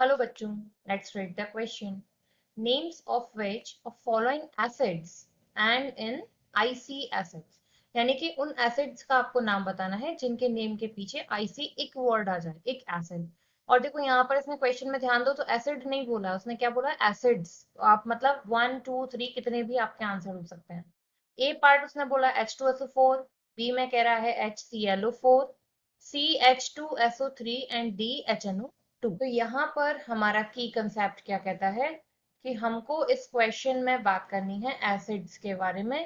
Hello बच्चों, let's read the question. Names of which of following acids and in IC acids। यानी कि उन acids का आपको नाम बताना है जिनके नेम के पीछे आईसी एक वर्ड आ जाए, एक एसिड। और देखो यहाँ पर इसने क्वेश्चन में ध्यान दो तो एसिड नहीं बोला, उसने क्या बोला, एसिड्स। तो आप मतलब 1 2 3 कितने भी आपके आंसर हो सकते हैं। ए पार्ट उसने बोला H2SO4, बी में कह रहा है HClO4, C H2SO3 and D HNO2। तो यहाँ पर हमारा की कंसेप्ट क्या कहता है कि हमको इस क्वेश्चन में बात करनी है एसिड्स के बारे में।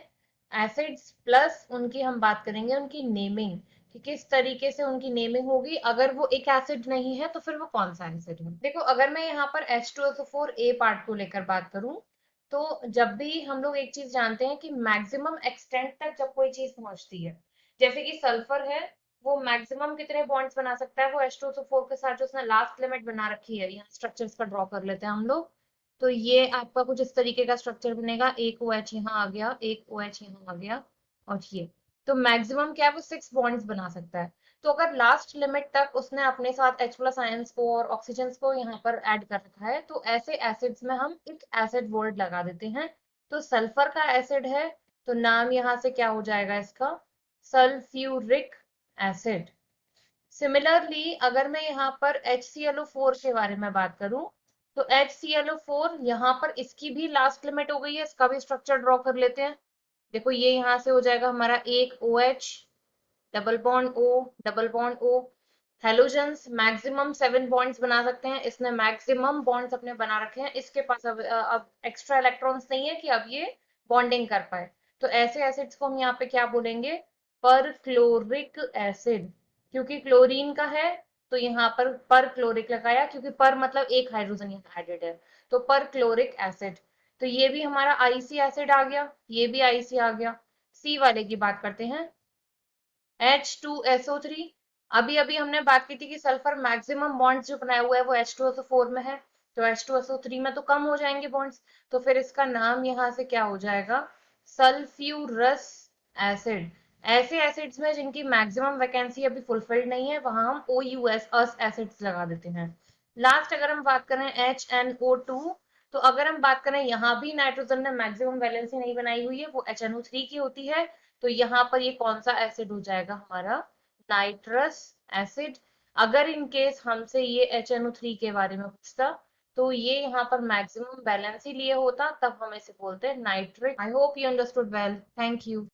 एसिड्स प्लस उनकी हम बात करेंगे उनकी नेमिंग, कि किस तरीके से उनकी नेमिंग होगी। अगर वो एक एसिड नहीं है तो फिर वो कौन सा एसिड है। देखो, अगर मैं यहाँ पर H2SO4 ए पार्ट को लेकर बात करूं, तो जब भी हम लोग एक चीज जानते हैं कि मैक्सिमम एक्सटेंट तक जब कोई चीज पहुंचती है, जैसे कि सल्फर है, वो मैक्सिमम कितने बॉन्ड्स बना सकता है, वो H2SO4 के साथ जो उसने लास्ट लिमिट बना रखी है, यहाँ स्ट्रक्चर्स का ड्रॉ कर लेते हैं हम लोग। तो ये आपका कुछ इस तरीके का स्ट्रक्चर बनेगा, एक ओ एच यहाँ आ गया, एक ओ एच यहाँ आ गया, और ये। तो मैक्सिमम क्या है, वो 6 बॉन्ड्स बना सकता है। तो अगर लास्ट लिमिट तक उसने अपने साथ H प्लस आयंस को और ऑक्सीजन को यहाँ पर ऐड कर रखा है, तो ऐसे एसिड्स में हम एक एसिड वर्ड लगा देते हैं। तो सल्फर का एसिड है, तो नाम यहाँ से क्या हो जाएगा इसका, सल्फ्यूरिक एसिड। सिमिलरली अगर मैं यहाँ पर HClO4 के बारे में बात करूं, तो HClO4 यहाँ पर इसकी भी लास्ट लिमिट हो गई है, इसका भी स्ट्रक्चर ड्रॉ कर लेते हैं। देखो, ये यहाँ से हो जाएगा हमारा एक OH, double bond O, double bond O। Halogens maximum 7 bonds बना सकते हैं, इसने मैक्सिमम बॉन्ड्स अपने बना रखे हैं, इसके पास अब एक्स्ट्रा इलेक्ट्रॉन्स नहीं है कि अब ये बॉन्डिंग कर पाए। तो ऐसे एसिड्स को हम यहाँ पे क्या बोलेंगे, पर क्लोरिक एसिड। क्योंकि क्लोरीन का है तो यहाँ पर क्लोरिक लगाया, क्योंकि पर मतलब एक हाइड्रोजन यहाँ एडेड है, तो पर क्लोरिक एसिड। तो ये भी हमारा आईसी एसिड आ गया, ये भी आईसी आ गया। सी वाले की बात करते हैं, H2SO3। अभी अभी हमने बात की थी कि सल्फर मैक्सिमम बॉन्ड्स जो बनाया हुआ है वो H2SO4 में है, तो H2SO3 में तो कम हो जाएंगे बॉन्ड्स। तो फिर इसका नाम यहाँ से क्या हो जाएगा, सल्फ्यूरस एसिड। ऐसे एसिड्स में जिनकी मैक्सिमम वैकेंसी अभी फुलफिल्ड नहीं है, वहां हम OUS अस एसिड्स लगा देते हैं। लास्ट अगर हम बात करें HNO2, तो अगर हम बात करें, यहाँ भी नाइट्रोजन ने मैक्सिमम वैलेंसी नहीं बनाई हुई है, वो HNO3 की होती है। तो यहाँ पर ये कौन सा एसिड हो जाएगा हमारा, नाइट्रस एसिड। अगर इन केस हमसे ये HNO3 के बारे में पूछता, तो ये यहाँ पर मैक्सिमम बैलेंस ही लिए होता, तब हम इसे बोलते हैं nitric. I hope you understood well, thank you.